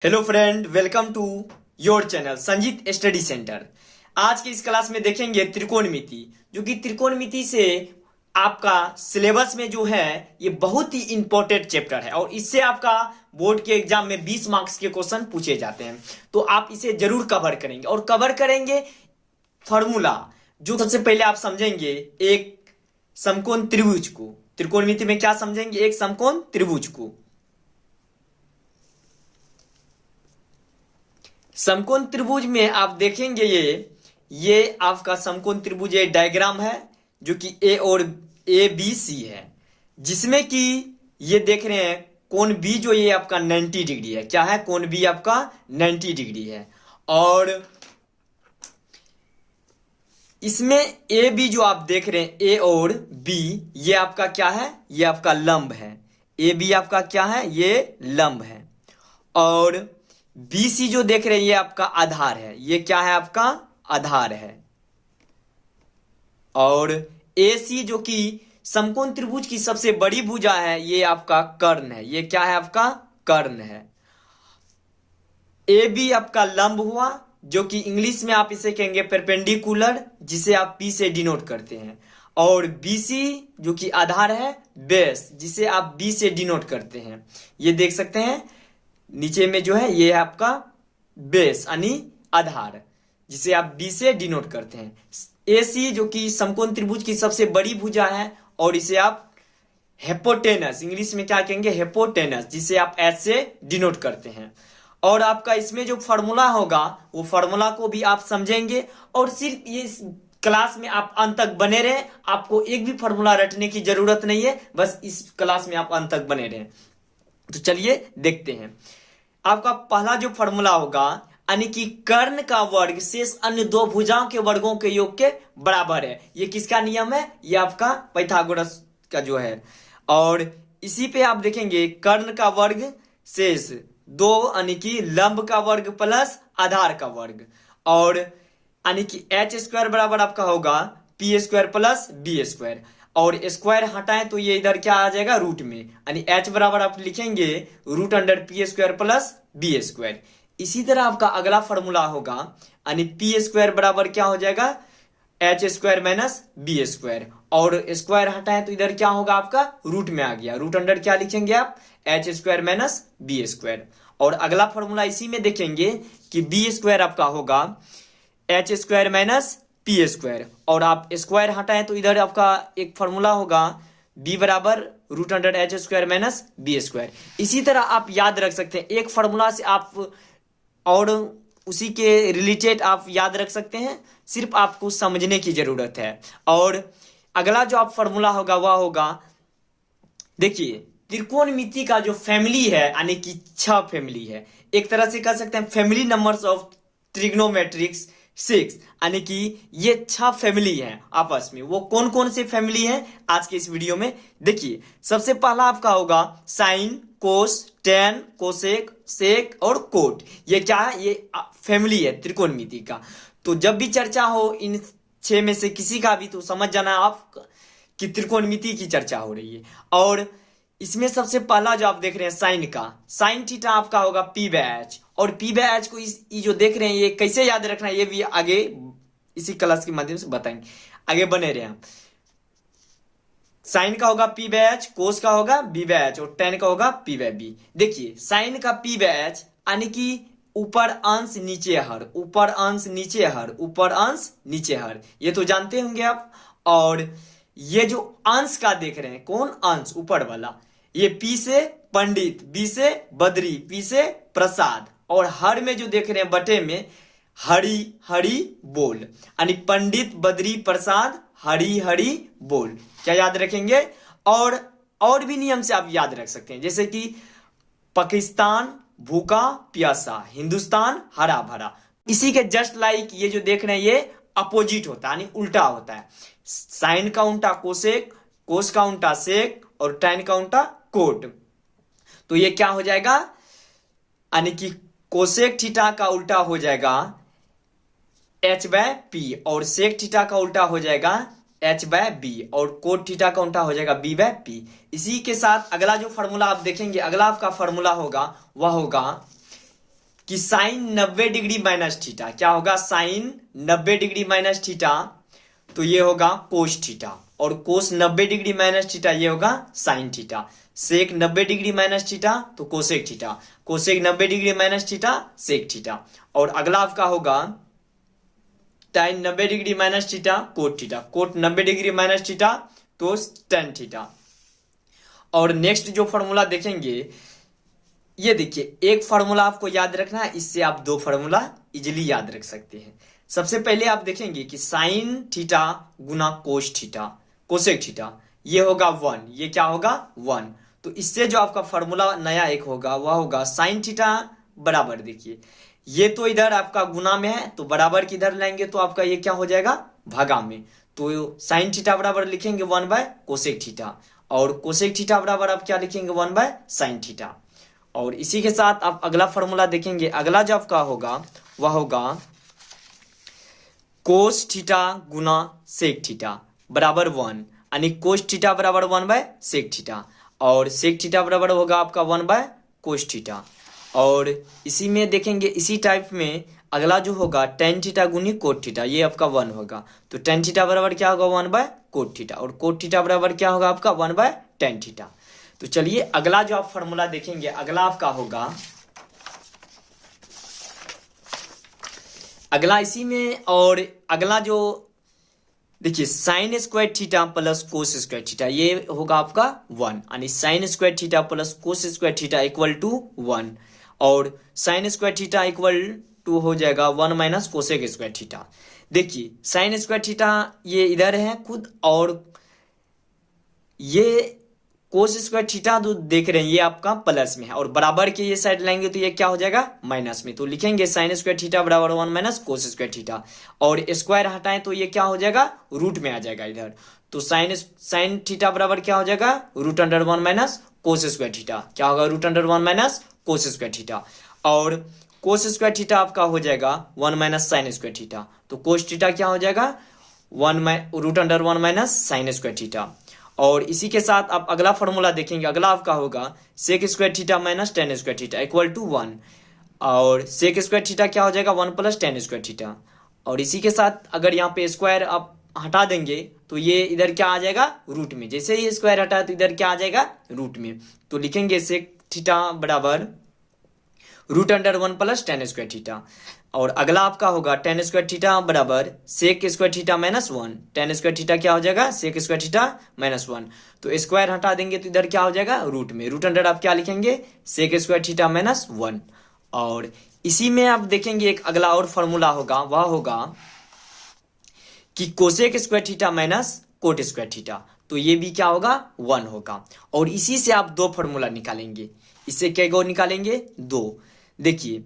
Hello friend, welcome to your channel Sanjeet study centre. आज की इस क्लास में देखेंगे त्रिकोणमिति, जो कि त्रिकोणमिति से आपका सिलेबस में जो है ये बहुत ही इंपॉर्टेंट चैप्टर है और इससे आपका बोर्ड के एग्जाम में 20 मार्क्स के क्वेश्चन पूछे जाते हैं। तो आप इसे जरूर कवर करेंगे और कवर करेंगे फॉर्मूला। जो सबसे पहले आप समझेंगे एक समकोण त्रिभुज को। त्रिकोणमिति में क्या समझेंगे? एक समकोण त्रिभुज को। समकोण त्रिभुज में आप देखेंगे ये आपका समकोण त्रिभुज ये डायग्राम है जो कि ए और ए बी सी है, जिसमें कि ये देख रहे हैं कोण बी जो ये आपका 90 डिग्री है। क्या है? कोण बी आपका 90 डिग्री है। और इसमें ए बी जो आप देख रहे हैं ए और बी, ये आपका क्या है? ये आपका लंब है। ए बी आपका क्या है? ये लंब है। और बी सी जो देख रहे हैं ये आपका आधार है। ये क्या है? आपका आधार है। और ए सी जो कि समकोण त्रिभुज की सबसे बड़ी भुजा है, ये आपका कर्ण है। ये क्या है? आपका कर्ण है। ए बी आपका लंब हुआ, जो कि इंग्लिश में आप इसे कहेंगे परपेंडिकुलर, जिसे आप पी से डिनोट करते हैं। और बी सी जो कि आधार है, बेस, जिसे आप बी से डिनोट करते हैं। ये देख सकते हैं नीचे में जो है ये है आपका बेस यानी आधार, जिसे आप बी से डिनोट करते हैं। ए सी जो कि समकोण त्रिभुज की सबसे बड़ी भुजा है और इसे आप हेपोटेनस, इंग्लिश में क्या कहेंगे? हेपोटेनस, जिसे आप एच से डिनोट करते हैं। और आपका इसमें जो फॉर्मूला होगा वो फॉर्मूला को भी आप समझेंगे। और सिर्फ ये क्लास में आप अंत तक बने रहे, आपको एक भी फॉर्मूला रटने की जरूरत नहीं है, बस इस क्लास में आप अंत तक बने रहे। तो चलिए देखते हैं। आपका पहला जो फॉर्मूला होगा, यानी कि कर्ण का वर्ग शेष अन्य दो भुजाओं के वर्गों के योग के बराबर है। ये किसका नियम है? ये आपका पाइथागोरस का जो है। और इसी पे आप देखेंगे कर्ण का वर्ग शेष दो, यानी कि लंब का वर्ग प्लस आधार का वर्ग। और यानी कि एच स्क्वायर बराबर आपका होगा P square plus B square. और स्क्वायर हटाएं तो ये इधर क्या आ जाएगा? रूट में, यानी एच बराबर आप लिखेंगे root under P square plus B square. इसी तरह आपका अगला फॉर्मूला होगा, यानी पी स्क्वायर बराबर क्या हो जाएगा? H square minus B square. और स्क्वायर हटाएं तो इधर क्या होगा? आपका रूट में आ गया। रूट अंडर क्या लिखेंगे आप? H square minus B square. और अगला फॉर्मूला इसी में देखेंगे कि बी स्क्वायर आपका होगा H square minus P square. और आप स्क्वायर हटाएं तो इधर आपका एक फॉर्मूला होगा b बराबर root under H square minus B square. इसी तरह आप याद रख सकते हैं, एक फॉर्मूला से आप और उसी के रिलेटेड आप याद रख सकते हैं, सिर्फ आपको समझने की जरूरत है। और अगला जो आप फॉर्मूला होगा वह होगा, देखिए त्रिकोणमिति का जो फैमिली है, यानी कि 6 फैमिली है। एक तरह से कह सकते हैं फैमिली नंबर्स ऑफ ट्रिग्नोमेट्रिक्स 6, यानी कि ये 6 फैमिली हैं आपस में। वो कौन कौन से फैमिली हैं आज के इस वीडियो में देखिए। सबसे पहला आपका होगा साइन, कोस, टेन, कोसेक, सेक और कोट। ये क्या है? ये फैमिली है त्रिकोणमिति का। तो जब भी चर्चा हो इन 6 में से किसी का भी, तो समझ जाना आप कि त्रिकोणमिति की चर्चा हो रही है। और इसमें सबसे पहला जो आप देख रहे हैं साइन का, साइन थीटा आपका होगा पी बाय एच। और पी बाय एच को ये जो देख रहे हैं ये कैसे याद रखना है, ये भी आगे इसी क्लास के माध्यम से बताएंगे। आगे बने रहे हैं। साइन का होगा पी बाय एच, कोस का होगा बी बाय एच और टेन का होगा पी बाय बी। देखिए साइन का पी बाय एच, यानी कि ऊपर अंश नीचे हर, ऊपर अंश नीचे हर, ऊपर अंश नीचे हर, ये तो जानते होंगे आप। और ये जो अंश का देख रहे हैं, कौन अंश? ऊपर वाला। ये पी से पंडित, बी से बद्री, पी से प्रसाद। और हर में जो देख रहे हैं बटे में हरि हरि बोल, यानी पंडित, बद्री, प्रसाद, हरि हरि बोल। क्या याद रखेंगे? और भी नियम से आप याद रख सकते हैं, जैसे कि पाकिस्तान भूखा प्यासा, हिंदुस्तान हरा भरा। इसी के जस्ट लाइक ये जो देख रहे हैं ये अपोजिट होता है, यानी उल्टा होता है। साइन का उल्टा कोसेक, कोस का उल्टा सेक और टेन का उल्टा कोट। तो ये क्या हो जाएगा? यानी कि कोसेक थीटा का उल्टा हो जाएगा एच बाय पी और सेक थीटा का उल्टा हो जाएगा एच बाय बी और कोट थीटा का उल्टा हो जाएगा बी बाय पी। इसी के साथ अगला जो फॉर्मूला आप देखेंगे, अगला आपका फॉर्मूला होगा वह होगा कि साइन 90 डिग्री माइनस थीटा, क्या होगा साइन 90 डिग्री माइनस थीटा, तो ये होगा कोस थीटा, और कोस 90 डिग्री माइनस थीटा ये होगा sine theta. Sec 90 degree minus theta तो cosec theta, cosec 90 degree minus theta sec theta. और अगला आपका होगा tan 90 degree minus theta cot theta, cot 90 degree minus theta तो tan थीटा। और नेक्स्ट जो फॉर्मूला देखेंगे, ये देखिए एक फॉर्मूला आपको याद रखना है, इससे आप दो फॉर्मूला इजिली याद रख सकते हैं। सबसे पहले आप देखेंगे कि साइन थीटा गुना कोस थीटा कोसेक थीटा ये होगा 1, ये क्या होगा 1। तो इससे जो आपका फॉर्मूला नया एक होगा वह होगा साइन थीटा बराबर, देखिए ये तो इधर आपका गुना में है तो बराबर की इधर लाएंगे तो आपका ये क्या हो जाएगा भागा में, तो साइन थीटा बराबर लिखेंगे 1 बाय कोसेक थीटा, और कोसेक थीटा बराबर आप क्या लिखेंगे 1 बाय साइन थीटा। और इसी के साथ आप अगला फॉर्मूला देखेंगे, अगला जो आपका होगा वह होगा कोस थीटा गुना सेक थीटा बराबर 1, यानी कोस थीटा बराबर 1 बाय सेक थीटा, और सेक थीटा बराबर होगा आपका 1 बाय कोस थीटा। और इसी में देखेंगे इसी टाइप में अगला जो होगा टेन थीटा गुनी कोट थीटा, ये आपका 1 होगा, तो टेन थीटा बराबर क्या होगा 1 बाय कोट थीटा, और कोट थीटा बराबर क्या होगा आपका 1 बाय टेन थीटा। तो चलिए अगला जो आप फॉर्मूला देखेंगे, अगला आपका होगा, अगला इसी में, और अगला जो देखिए sine square theta plus cos square theta ये होगा आपका 1, यानी sine square theta plus cos square theta equal to 1, और sine square theta equal to हो जाएगा 1 माइनस कोसेक स्क्वायर थीटा। देखिए साइन स्क्वायर थीटा ये इधर है खुद, और ये कोस स्क्वायर थीटा जो देख रहे हैं ये आपका प्लस में है, और बराबर के ये साइड लाएंगे तो ये क्या हो जाएगा माइनस में, तो लिखेंगे साइन स्क्वायर थीटा बराबर 1 माइनस कोस स्क्वायर थीटा, और स्क्वायर हटाएं तो ये क्या हो जाएगा रूट में आ जाएगा इधर, तो साइन थीटा बराबर क्या हो जाएगा root under 1 minus cos square theta, क्या होगा root under 1 minus cos square theta, और कोस स्क्वायर थीटा आपका हो जाएगा 1 माइनस साइन स्क्वायर थीटा, तो कोस थीटा क्या हो जाएगा root under 1 minus sine square theta. और इसी के साथ आप अगला फॉर्मूला देखेंगे, अगला आपका होगा sec square theta minus tan square theta equal to 1, और सेक स्क्वायर थीटा क्या हो जाएगा 1 प्लस टेन स्क्वायर थीटा, और इसी के साथ अगर यहाँ पे स्क्वायर आप हटा देंगे तो ये इधर क्या आ जाएगा रूट में, जैसे ही स्क्वायर हटा तो इधर क्या आ जाएगा रूट में, तो लिखेंगे सेक थीटा बराबर root under 1 plus tan square theta. और अगला आपका होगा टेन स्क्वायर थीटा बराबर sec square theta minus 1, tan square theta क्या हो जाएगा सेक स्क्वायर थीटा माइनस 1, तो स्क्वायर हटा देंगे तो इधर क्या हो जाएगा रूट में, रूट अंडर आप क्या लिखेंगे सेक स्क्वायर थीटा माइनस 1। और इसी में आप देखेंगे एक अगला और फॉर्मूला होगा, वह होगा कि cosec square theta minus cot square theta, तो ये भी क्या होगा 1 होगा, और इसी से आप दो फॉर्मूला निकालेंगे, इससे क्या गो निकालेंगे 2। देखिए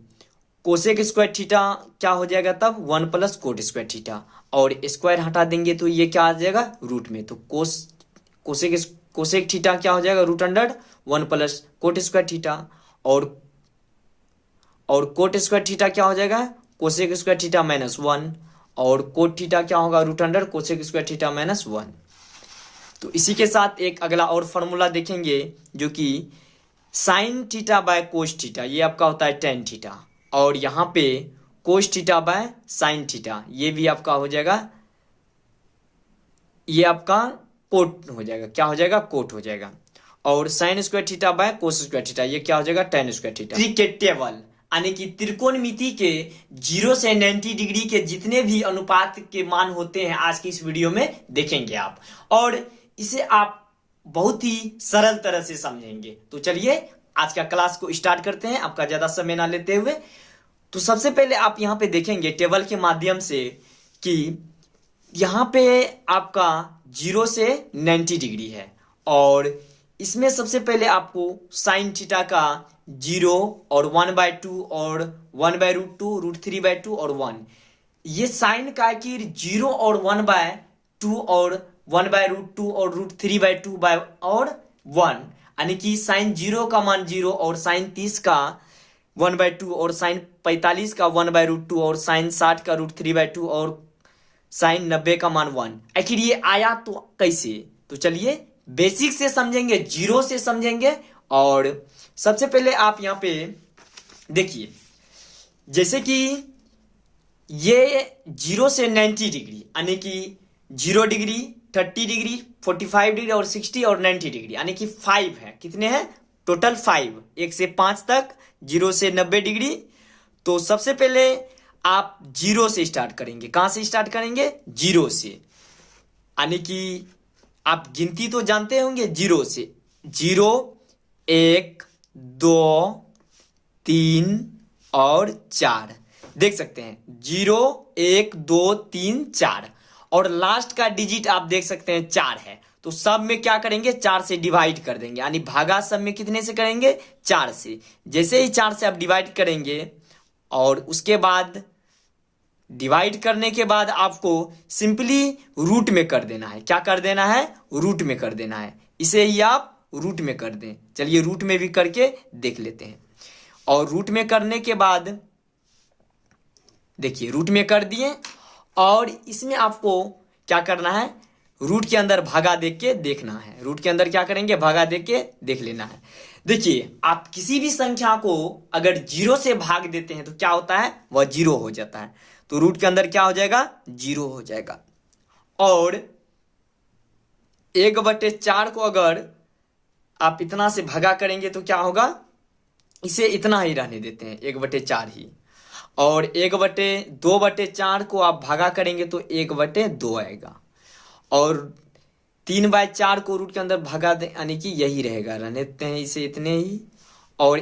कोसेक स्क्वायर थीटा क्या हो जाएगा तब 1 प्लस कोट स्क्वायर थीटा, और स्क्वायर हटा देंगे तो ये क्या आ जाएगा रूट में, तो कोसेक थीटा क्या हो जाएगा root under 1 plus cot square theta, और कोट स्क्वायर थीटा क्या हो जाएगा कोसेक स्क्वायर थीटा माइनस 1, और कोट थीटा क्या होगा root under cosec square theta minus 1। तो इसी के साथ एक अगला और फॉर्मूला देखेंगे जो कि sine theta by cos theta, ये आपका होता है टेन थीटा, और यहाँ पे cos theta by sine theta ये भी आपका हो जाएगा, ये आपका कोट हो जाएगा, क्या हो जाएगा कोट हो जाएगा, और sine square theta by cos square theta ये क्या हो जाएगा ten square theta. Cricket table यानी कि त्रिकोणमिति के 0 से 90 डिग्री के जितने भी अनुपात के मान होते हैं आज की इस वीडियो में देखेंगे आप, और इसे आप बहुत ही सरल तरह से समझेंगे। तो चलिए आज का क्लास को स्टार्ट करते हैं आपका ज्यादा समय ना लेते हुए। तो सबसे पहले आप यहाँ पे देखेंगे टेबल के माध्यम से कि यहाँ पे आपका 0 से 90 डिग्री है, और इसमें सबसे पहले आपको साइन थीटा का 0 और 1/2 और 1/√2 √3/2 और 1, ये साइन का कि 0 और 1/2 और 1/√2 और √3/2 और 1, यानी कि साइन 0 का मान 0 और साइन 30 का 1/2 और साइन 45 का 1/√2 और साइन 60 का √3/2 और साइन 90 का मान 1। आखिर ये आया तो कैसे, तो चलिए बेसिक से समझेंगे, 0 से समझेंगे। और सबसे पहले आप यहाँ पे देखिए जैसे कि ये 0 से 90 डिग्री यानी कि 0 डिग्री, 30 डिग्री, 45 डिग्री और 60 और 90 डिग्री यानी कि 5 है। कितने हैं टोटल? 5, 1 से 5 तक, 0 से 90 डिग्री। तो सबसे पहले आप 0 से स्टार्ट करेंगे। कहां से स्टार्ट करेंगे? 0 से, यानी कि आप गिनती तो जानते होंगे 0 से। 0, 1, 2, 3 और 4। देख सकते हैं 0, 1, 2, 3, 4 और लास्ट का डिजिट आप देख सकते हैं 4 है। तो सब में क्या करेंगे? 4 से डिवाइड कर देंगे, यानी भागा सब में कितने से करेंगे? 4 से। जैसे ही 4 से आप डिवाइड करेंगे और उसके बाद डिवाइड करने के बाद आपको सिंपली रूट में कर देना है। क्या कर देना है? रूट में कर देना है। इसे ही आप रूट में कर दें। चलिए रूट में भी करके देख लेते हैं। और रूट में करने के बाद देखिए रूट में कर दिए और इसमें आपको क्या करना है? रूट के अंदर भागा देख के देखना है। रूट के अंदर क्या करेंगे? भागा देख के देख लेना है। देखिए आप किसी भी संख्या को अगर 0 से भाग देते हैं तो क्या होता है? वह 0 हो जाता है। तो रूट के अंदर क्या हो जाएगा? 0 हो जाएगा। और 1/4 को अगर आप इतना से भागा करेंगे तो क्या होगा? इसे इतना ही रहने देते हैं, 1/4 ही। और 2/4 को आप भागा करेंगे तो 1/2 आएगा। और 3/4 को रूट के अंदर भागा दें यानी कि यही रहेगा, रहने देते हैं इसे इतने ही। और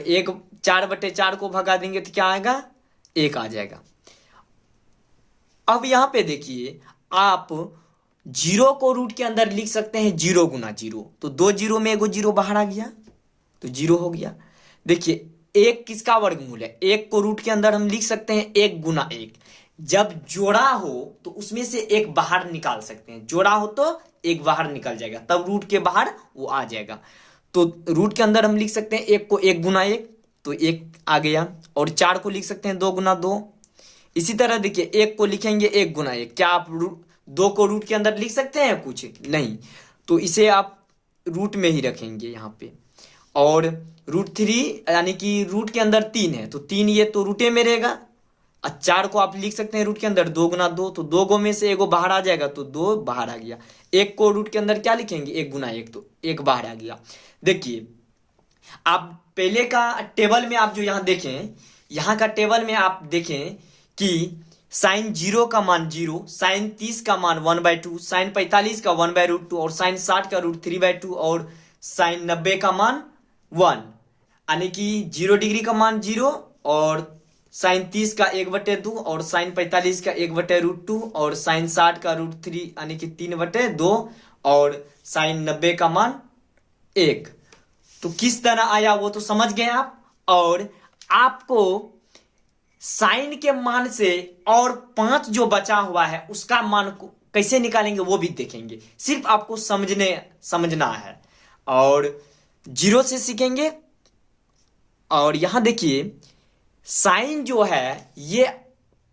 4/4 को भगा देंगे तो क्या आएगा? 1 आ जाएगा। अब यहां पे देखिए आप 0 को रूट के अंदर लिख सकते हैं 0 गुना 0। तो 2 0 में एगो 0 बाहर आ गया तो 0 हो गया। देखिए 1 किसका वर्गमूल है? 1 को रूट के अंदर हम लिख सकते हैं 1 गुना 1। जब जोड़ा हो तो उसमें से 1 बाहर निकाल सकते हैं। जोड़ा हो तो 1 बाहर निकल जाएगा, तब रूट के बाहर वो आ जाएगा। तो रूट के अंदर हम लिख सकते हैं 1 को 1 गुना 1 तो 1 आ गया। और 4 को लिख सकते हैं 2 गुना 2। इसी तरह देखिए 1 को लिखेंगे 1 गुना 1। क्या आप 2 को रूट के अंदर लिख सकते हैं? कुछ नहीं। तो इसे आप रूट में ही रखेंगे यहाँ पे। और √3 यानी कि रूट के अंदर 3 है तो 3 ये तो रूटे में रहेगा। 4 को आप लिख सकते हैं रूट के अंदर 2 गुना 2 तो 2 गो में से एगो बाहर आ जाएगा तो 2 बाहर आ गया। 1 को रूट के अंदर क्या लिखेंगे? 1 गुना 1 तो 1 बाहर आ गया। देखिए आप पहले का टेबल में आप जो यहाँ देखें, यहाँ का टेबल में आप देखें कि साइन 0 का मान 0, साइन 30 का मान 1/2, साइन 45 का 1/√2 और साइन 60 का √3/2 और साइन 90 का मान 1, यानी कि 0 डिग्री का मान 0 और साइन 30 का 1/2 और साइन 45 का 1/√2 और साइन 60 का √3 यानी कि 3/2 और साइन 90 का मान 1। तो किस तरह आया वो तो समझ गए आप। और आपको साइन के मान से और 5 जो बचा हुआ है उसका मान को कैसे निकालेंगे वो भी देखेंगे। सिर्फ आपको समझना है और 0 से सीखेंगे। और यहां देखिए साइन जो है ये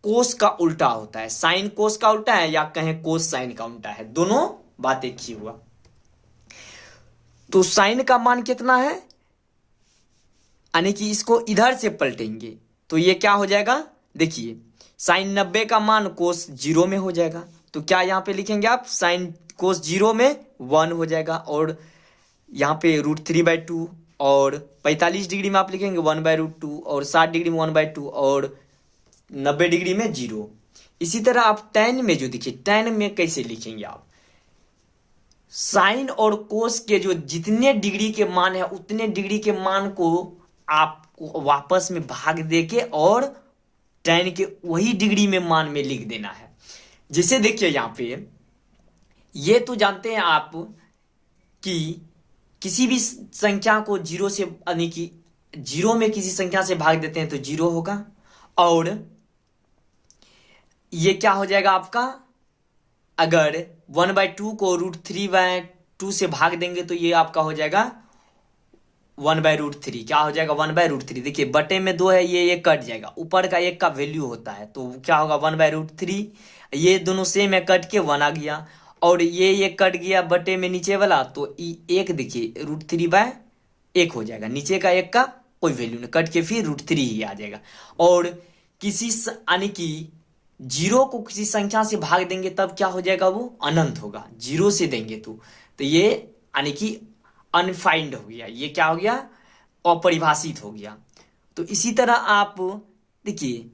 कोस का उल्टा होता है। साइन कोस का उल्टा है या कहें कोस साइन का उल्टा है, दोनों बात एक ही हुआ। तो साइन का मान कितना है? यानी कि इसको इधर से पलटेंगे तो ये क्या हो जाएगा? देखिए साइन 90 का मान कोस 0 में हो जाएगा। तो क्या यहां पे लिखेंगे आप? साइन कोस 0 में 1 हो जाएगा। और यहां पे √3/2 और 45 डिग्री में आप लिखेंगे 1/√2 और 60 डिग्री में 1/2 और 90 डिग्री में 0। इसी तरह आप tan में जो देखिए tan में कैसे लिखेंगे आप? साइन और कोस के जो जितने डिग्री के मान है उतने डिग्री के मान को आपको वापस में भाग देके और tan के वही डिग्री में मान में लिख देना है। जैसे देखिए यहां पे ये तो जानते हैं आप कि किसी भी संख्या को 0 से यानी कि 0 में किसी संख्या से भाग देते हैं तो 0 होगा। और ये क्या हो जाएगा आपका? अगर 1/2 को √3/2 से भाग देंगे तो ये आपका हो जाएगा 1/√3। क्या हो जाएगा? 1/√3। देखिए बटे में 2 है, ये कट जाएगा, ऊपर का 1 का वैल्यू होता है तो क्या होगा? 1/√3। ये दोनों सेम है, कट के 1 आ गया। और ये कट गया बटे में नीचे वाला तो 1 देखिए √3/1 हो जाएगा। नीचे का 1 का कोई वैल्यू नहीं, कट के फिर √3 ही आ जाएगा। और किसी यानी कि जीरो को किसी संख्या से भाग देंगे तब क्या हो जाएगा, वो अनंत होगा। जीरो से देंगे तो ये यानी कि अनफाइंड हो गया, ये क्या हो गया, अपरिभाषित हो गया। तो इसी तरह आप देखिए,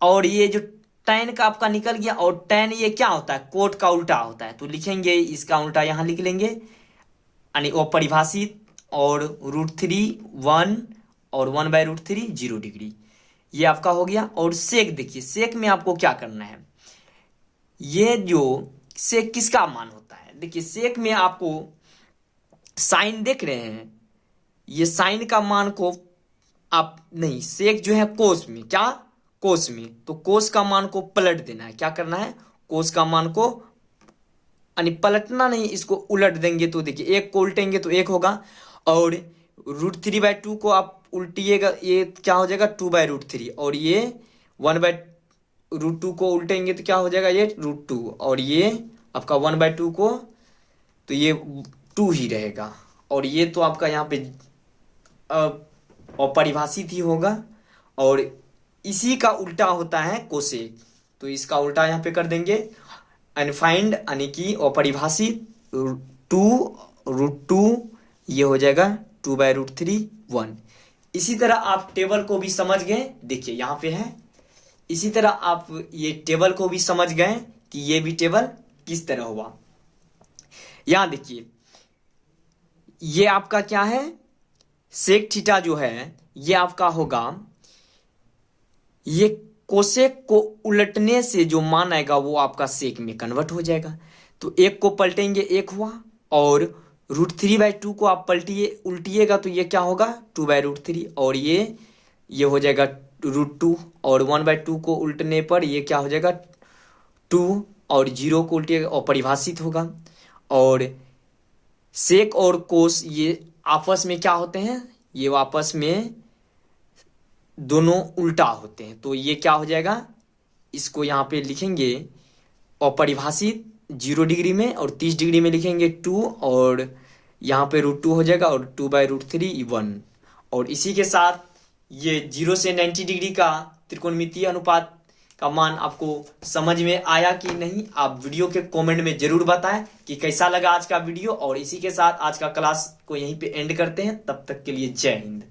और ये जो tan का आपका निकल गया, और tan ये क्या होता है, कोट का उल्टा होता है, तो लिखेंगे इसका उल्टा यहां लिख लेंगे, यानी अपरिभाषित, और √3 1 और 1/√3 0 डिग्री, ये आपका हो गया। और सेक देखिए, सेक में आपको क्या करना है, ये जो सेक किसका मान होता है, देखिए सेक में आपको साइन देख रहे हैं, ये साइन का मान को आप नहीं, सेक जो है कोस में, क्या कोस में, तो कोस का मान को पलट देना है, क्या करना है, कोस का मान को यानी पलटना नहीं, इसको उलट देंगे तो देखिए एक को उल्टेंगे तो एक होगा, और √3/2 को आप उल्टिएगा, ये क्या हो जाएगा 2/√3, और ये 1/√2 को उल्टेंगे तो क्या हो जाएगा, ये √2, और ये आपका 1/2 को, तो ये 2 ही रहेगा, और ये तो आपका यहाँ पे अपरिभाषित ही होगा, और इसी का उल्टा होता है कोसेक, तो इसका उल्टा यहाँ पे कर देंगे, अनफाइंड यानी कि अपरिभाषित, 2√2, ये हो जाएगा 2/√3 1। इसी तरह आप टेबल को भी समझ गए, देखिए यहाँ पे है, इसी तरह आप ये टेबल को भी समझ गए कि ये भी टेबल किस तरह हुआ। यहां देखिए, ये आपका क्या है, सेक थीटा जो है ये आपका होगा, ये कोसेक को उलटने से जो मान आएगा वो आपका सेक में कन्वर्ट हो जाएगा। तो एक को पलटेंगे एक हुआ, और √3/2 को आप उल्टिएगा तो ये क्या होगा 2/√3, और ये हो जाएगा √2, और 1/2 को उल्टने पर ये क्या हो जाएगा 2, और 0 को उल्टिएगा अपरिभाषित होगा। और सेक और कोस ये आपस में क्या होते हैं, ये आपस में दोनों उल्टा होते हैं, तो ये क्या हो जाएगा, इसको यहाँ पे लिखेंगे अपरिभाषित 0 डिग्री में, और 30 डिग्री में लिखेंगे 2, और यहाँ पे √2 हो जाएगा, और 2/√3 1। और इसी के साथ ये 0 से 90 डिग्री का त्रिकोणमितीय अनुपात का मान आपको समझ में आया कि नहीं, आप वीडियो के कमेंट में जरूर बताएं कि कैसा लगा आज का वीडियो। और इसी के साथ आज का क्लास को यहीं पे एंड करते हैं, तब तक के लिए जय हिंद।